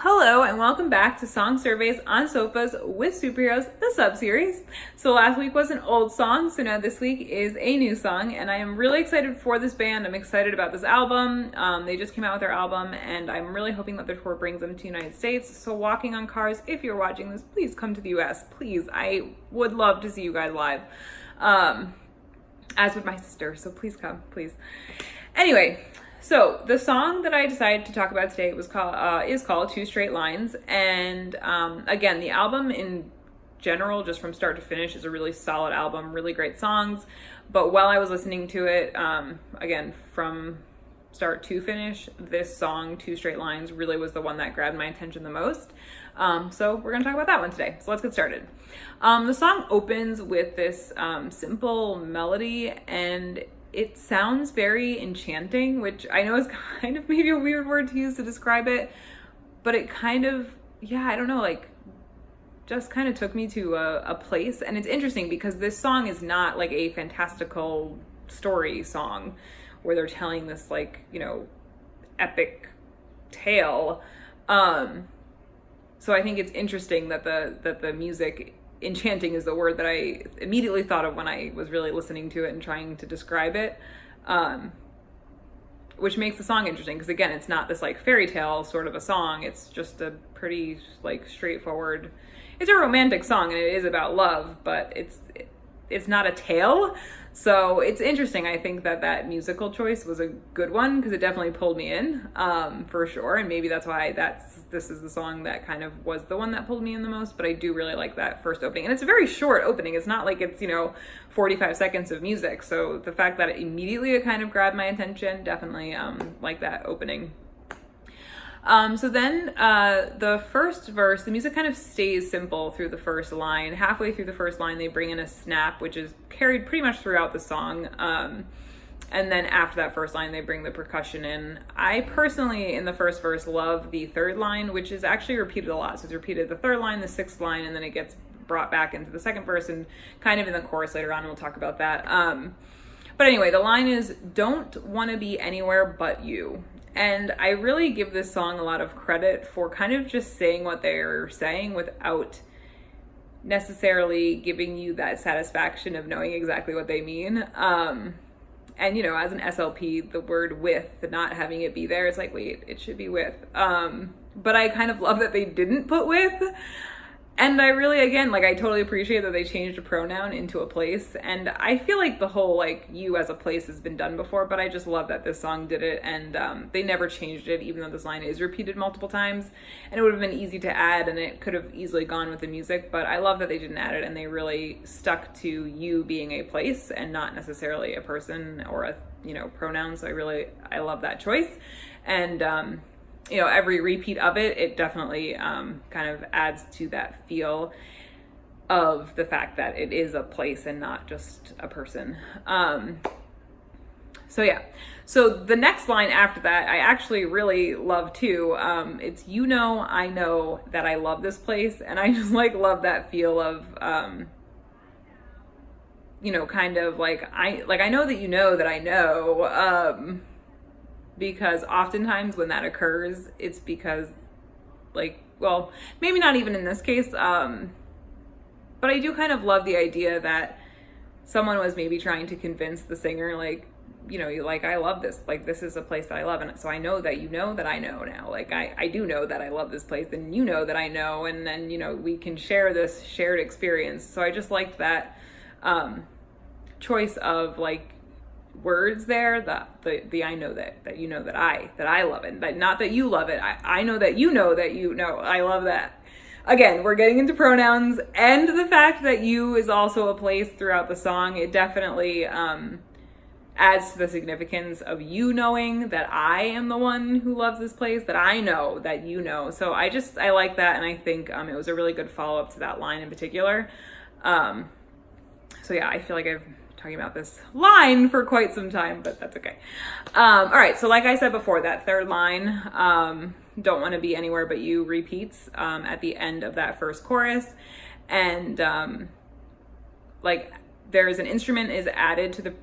Hello and welcome back to Song Surveys on Sofas with Superheroes, the sub-series. So last week was an old song, so now this week is a new song, and I am really excited for this band. I'm excited about this album. They just came out with their album, and I'm really hoping that their tour brings them to the United States. So Walking on Cars, if you're watching this, please come to the US. Please, I would love to see you guys live. As would my sister, so please come, please. Anyway, so the song that I decided to talk about today is called Two Straight Lines. And again, the album in general, just from start to finish, is a really solid album, really great songs. But while I was listening to it, again, from start to finish, this song, Two Straight Lines, really was the one that grabbed my attention the most. So we're going to talk about that one today. So let's get started. The song opens with this simple melody, and it sounds very enchanting, which I know is kind of maybe a weird word to use to describe it, but it kind of, I don't know, like just kind of took me to a place. And it's interesting because this song is not like a fantastical story song where they're telling this like, epic tale. So I think it's interesting that the music, enchanting is the word that I immediately thought of when I was really listening to it and trying to describe it, which makes the song interesting because again, it's not this like fairy tale sort of a song. It's just a pretty like straightforward, it's a romantic song and it is about love, but it's not a tale. So it's interesting. I think that musical choice was a good one because it definitely pulled me in, for sure. And maybe that's why this is the song that kind of was the one that pulled me in the most. But I do really like that first opening. And it's a very short opening. It's not like it's, 45 seconds of music. So the fact that it kind of grabbed my attention, definitely like that opening. So then the first verse, the music kind of stays simple through the first line. Halfway through the first line, they bring in a snap, which is carried pretty much throughout the song. And then after that first line, they bring the percussion in. I personally, in the first verse, love the third line, which is actually repeated a lot. So it's repeated the third line, the sixth line, and then it gets brought back into the second verse and kind of in the chorus later on, and we'll talk about that. But anyway, the line is, "Don't want to be anywhere but you." And I really give this song a lot of credit for kind of just saying what they're saying without necessarily giving you that satisfaction of knowing exactly what they mean. And, as an SLP, the word with, not having it be there, it's like, wait, it should be with. But I kind of love that they didn't put with. And I really, again, I totally appreciate that they changed a pronoun into a place. And I feel like the whole, you as a place has been done before, but I just love that this song did it. And they never changed it, even though this line is repeated multiple times. And it would have been easy to add, and it could have easily gone with the music. But I love that they didn't add it, and they really stuck to you being a place and not necessarily a person or a, pronoun. So I love that choice. And, every repeat of it definitely kind of adds to that feel of the fact that it is a place and not just a person. So the next line after that, I actually really love too. It's, I know that I love this place. And I just love that feel of, kind of I know that I know, because oftentimes when that occurs, it's because maybe not even in this case, but I do kind of love the idea that someone was maybe trying to convince the singer, I love this, this is a place that I love. And so I know that that I know now, I do know that I love this place, and that I know, and then, we can share this shared experience. So I just liked that choice of words there, the I know that that I love it, but not that you love it. I know that I love that. Again, we're getting into pronouns, and the fact that you is also a place throughout the song, it definitely adds to the significance of you knowing that I am the one who loves this place, that I know that So I like that, and I think it was a really good follow-up to that line in particular. I feel like I've talking about this line for quite some time, but that's okay. All right, so like I said before, that third line, "Don't want to be anywhere but you," repeats at the end of that first chorus. And there's an instrument is added to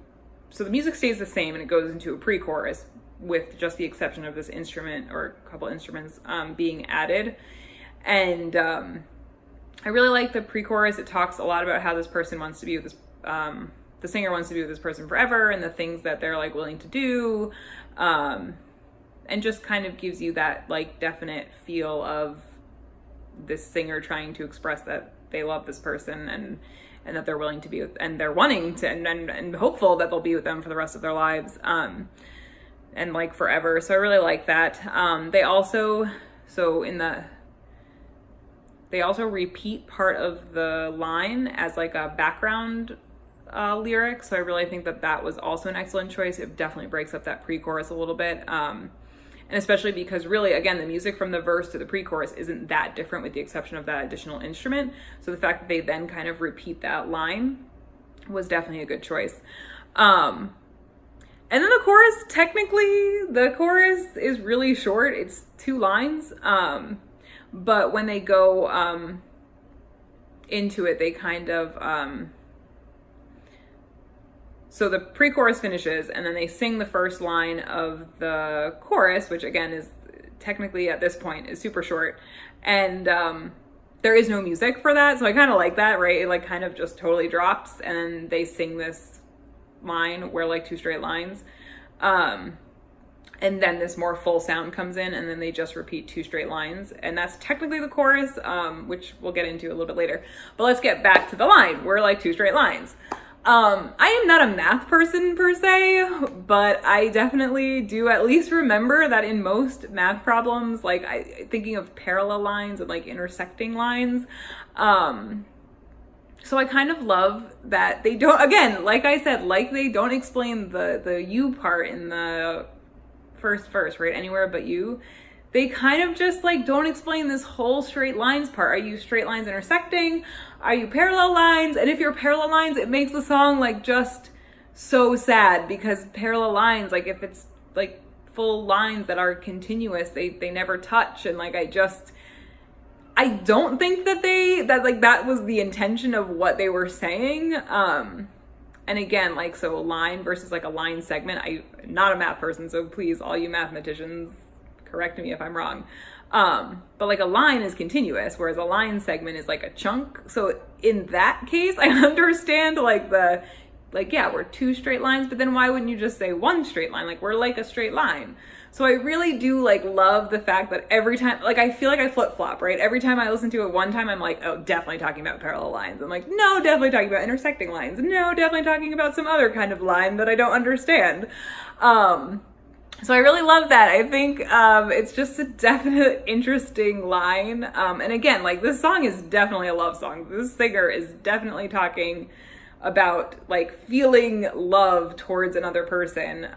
so the music stays the same and it goes into a pre-chorus, with just the exception of this instrument or a couple instruments being added. And I really like the pre-chorus. It talks a lot about how this person wants to be with this, the singer wants to be with this person forever, and the things that they're like willing to do, and just kind of gives you that like definite feel of this singer trying to express that they love this person and that they're willing to be with, and they're wanting to, and hopeful that they'll be with them for the rest of their lives, and like forever. So I really like that. They also repeat part of the line as like a background lyric. So I really think that was also an excellent choice. It definitely breaks up that pre-chorus a little bit. And especially because really, again, the music from the verse to the pre-chorus isn't that different with the exception of that additional instrument. So the fact that they then kind of repeat that line was definitely a good choice. And then the chorus, technically, the chorus is really short. It's 2 lines. But when they go into it, they kind of... So the pre-chorus finishes, and then they sing the first line of the chorus, which again is technically at this point is super short. And there is no music for that, so I kind of like that, right? It like kind of just totally drops, and then they sing this line where like 2 straight lines. And then this more full sound comes in, and then they just repeat 2 straight lines. And that's technically the chorus, which we'll get into a little bit later. But let's get back to the line. We're like 2 straight lines. I am not a math person per se, but I definitely do at least remember that in most math problems, like thinking of parallel lines and like intersecting lines. So I kind of love that they don't, again, like I said, like they don't explain the you part in the first verse, right? Anywhere but you. They kind of just like don't explain this whole straight lines part. Are you straight lines intersecting? Are you parallel lines? And if you're parallel lines, it makes the song like just so sad, because parallel lines, like if it's like full lines that are continuous, they never touch. And like I don't think that was the intention of what they were saying. And again, like, so a line versus like a line segment, I'm not a math person, so please, all you mathematicians, correct me if I'm wrong. But like a line is continuous, whereas a line segment is like a chunk. So in that case, I understand yeah, we're 2 straight lines, but then why wouldn't you just say 1 straight line? Like, we're like a straight line. So I really do like love the fact that every time, like, I feel like I flip flop, right? Every time I listen to it one time, I'm like, oh, definitely talking about parallel lines. I'm like, no, definitely talking about intersecting lines. No, definitely talking about some other kind of line that I don't understand. So I really love that. I think it's just a definite interesting line. And again, like, this song is definitely a love song. This singer is definitely talking about like feeling love towards another person.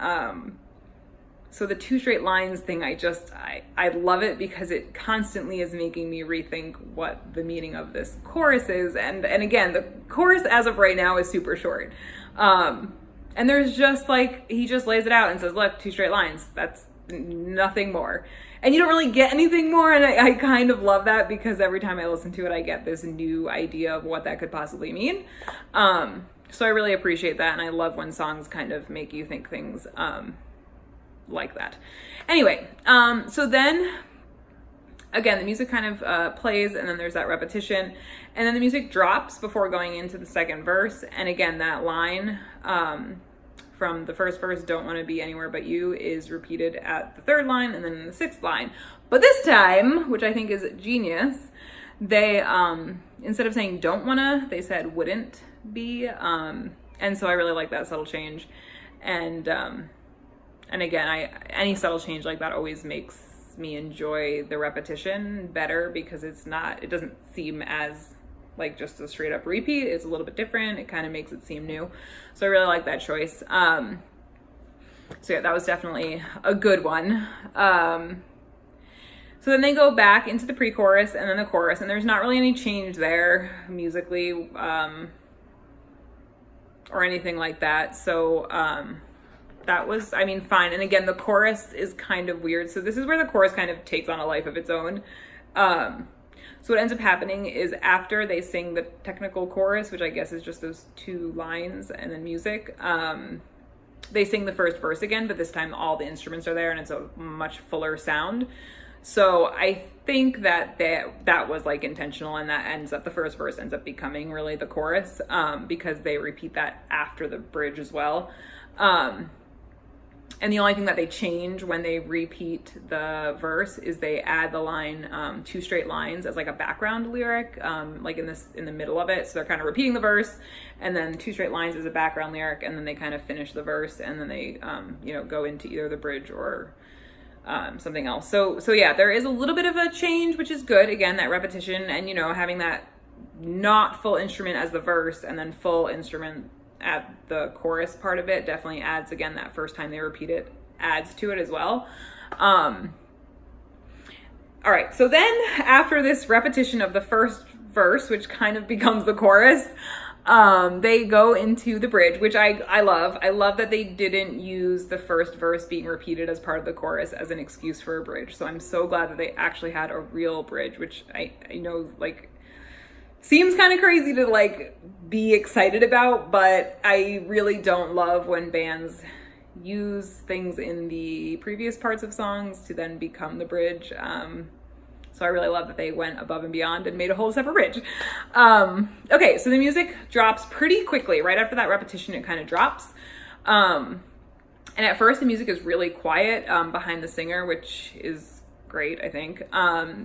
So the 2 straight lines thing, I love it, because it constantly is making me rethink what the meaning of this chorus is. And again, the chorus as of right now is super short. And there's just like, he just lays it out and says, look, 2 straight lines. That's nothing more. And you don't really get anything more. And I kind of love that, because every time I listen to it, I get this new idea of what that could possibly mean. So I really appreciate that. And I love when songs kind of make you think things like that. Anyway, so then again, the music kind of plays, and then there's that repetition, and then the music drops before going into the second verse. And again, that line from the first verse, don't want to be anywhere but you, is repeated at the 3rd line and then in the 6th line. But this time, which I think is genius, they instead of saying don't wanna, they said wouldn't be. And so I really like that subtle change. And again, any subtle change like that always makes me enjoy the repetition better, because it doesn't seem as like just a straight up repeat. It's a little bit different. It kind of makes it seem new. So I really like that choice. So yeah, that was definitely a good one. So then they go back into the pre-chorus and then the chorus, and there's not really any change there musically, or anything like that. So, that was, I mean, fine. And again, the chorus is kind of weird. So this is where the chorus kind of takes on a life of its own. So what ends up happening is after they sing the technical chorus, which I guess is just those 2 lines and then music, they sing the first verse again, but this time all the instruments are there and it's a much fuller sound. So I think that that was like intentional, and that ends up, the first verse ends up becoming really the chorus, because they repeat that after the bridge as well. And the only thing that they change when they repeat the verse is they add the line, 2 straight lines, as like a background lyric, like in the middle of it. So they're kind of repeating the verse, and then 2 straight lines as a background lyric, and then they kind of finish the verse, and then they go into either the bridge or something else. So yeah, there is a little bit of a change, which is good. Again, that repetition, and having that not full instrument as the verse and then full instrument at the chorus part of it definitely adds, again, that first time they repeat it adds to it as well. All right, so then after this repetition of the first verse, which kind of becomes the chorus, they go into the bridge, which I love. I love that they didn't use the first verse being repeated as part of the chorus as an excuse for a bridge. So I'm so glad that they actually had a real bridge, which I know, like, seems kind of crazy to like be excited about, but I really don't love when bands use things in the previous parts of songs to then become the bridge. So I really love that they went above and beyond and made a whole separate bridge. Okay, so the music drops pretty quickly. Right after that repetition, it kind of drops. And at first, the music is really quiet behind the singer, which is great, I think,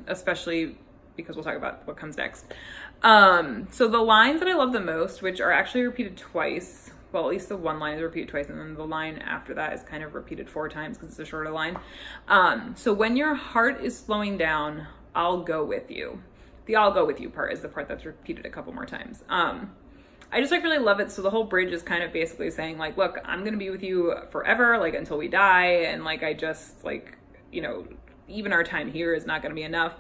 especially because we'll talk about what comes next. So the lines that I love the most, which are actually repeated twice, well, at least the one line is repeated twice, and then the line after that is kind of repeated 4 times because it's a shorter line. So when your heart is slowing down, I'll go with you. The I'll go with you part is the part that's repeated a couple more times. I just like really love it. So the whole bridge is kind of basically saying like, look, I'm going to be with you forever, like until we die. And like, I just like, even our time here is not going to be enough.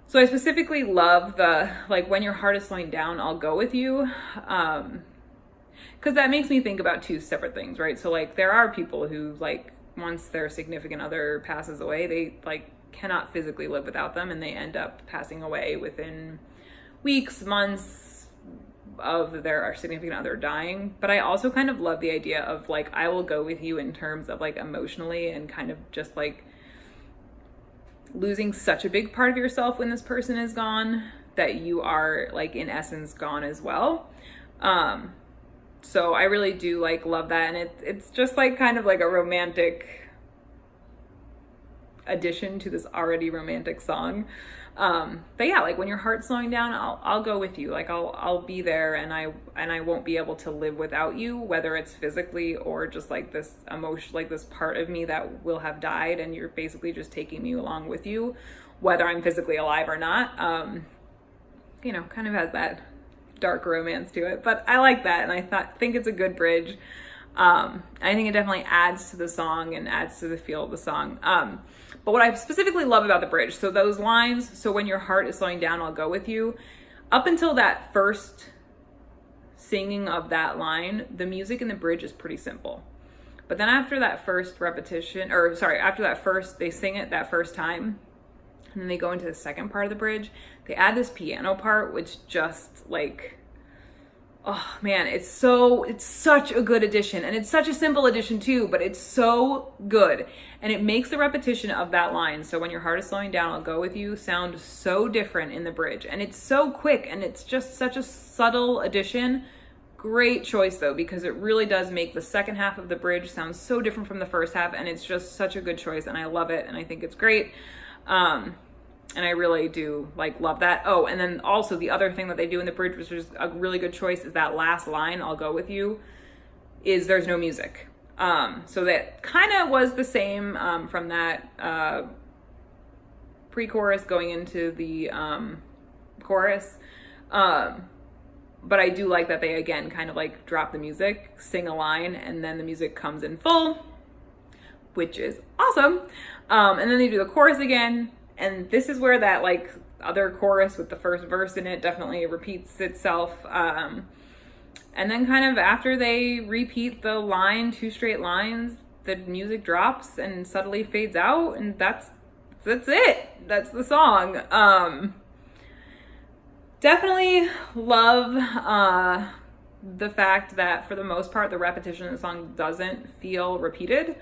So I specifically love the, like, when your heart is slowing down, I'll go with you. Because that makes me think about 2 separate things, right? So like, there are people who like, once their significant other passes away, they like cannot physically live without them, and they end up passing away within weeks, months of their significant other dying. But I also kind of love the idea of like, I will go with you in terms of like emotionally, and kind of just like losing such a big part of yourself when this person is gone that you are like in essence gone as well. So I really do like love that, and it's just like kind of like a romantic addition to this already romantic song. But yeah, like when your heart's slowing down, I'll go with you. Like I'll be there, and I won't be able to live without you, whether it's physically or just like this emotion, like this part of me that will have died, and you're basically just taking me along with you, whether I'm physically alive or not. Kind of has that dark romance to it, but I like that, and I think it's a good bridge. I think it definitely adds to the song and adds to the feel of the song. But what I specifically love about the bridge, so those lines, so when your heart is slowing down, I'll go with you, up until that first singing of that line, the music in the bridge is pretty simple. But then after that first repetition, after that first, they sing it that first time, and then they go into the second part of the bridge, they add this piano part, which just like, oh man, it's such a good addition, and it's such a simple addition too, but it's so good. And it makes the repetition of that line, so when your heart is slowing down, I'll go with you, sound so different in the bridge. And it's so quick, and it's just such a subtle addition. Great choice though, because it really does make the second half of the bridge sound so different from the first half, and it's just such a good choice, and I love it, and I think it's great. And I really do like love that. Oh, and then also the other thing that they do in the bridge, which is a really good choice, is that last line, I'll go with you, is there's no music. So that kind of was the same from that pre-chorus going into the chorus. But I do like that they, again, kind of like drop the music, sing a line, and then the music comes in full, which is awesome. And then they do the chorus again. And this is where that like other chorus with the first verse in it definitely repeats itself. And then kind of after they repeat the line 2 straight lines, the music drops and subtly fades out, and that's it. That's the song. Definitely love the fact that for the most part, the repetition of the song doesn't feel repeated.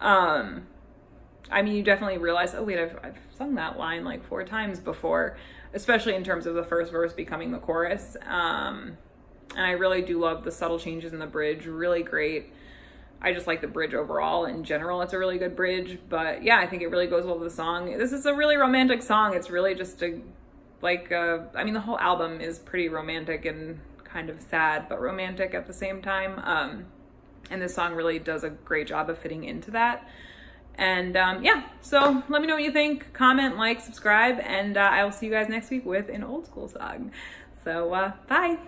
I mean, you definitely realize, oh wait, I've sung that line like 4 times before, especially in terms of the first verse becoming the chorus. And I really do love the subtle changes in the bridge, really great. I just like the bridge overall. In general, it's a really good bridge, but yeah, I think it really goes well with the song. This is a really romantic song. It's really just I mean, the whole album is pretty romantic and kind of sad, but romantic at the same time. And this song really does a great job of fitting into that. And yeah, so let me know what you think. Comment, like, subscribe, and I will see you guys next week with an old school song. So bye.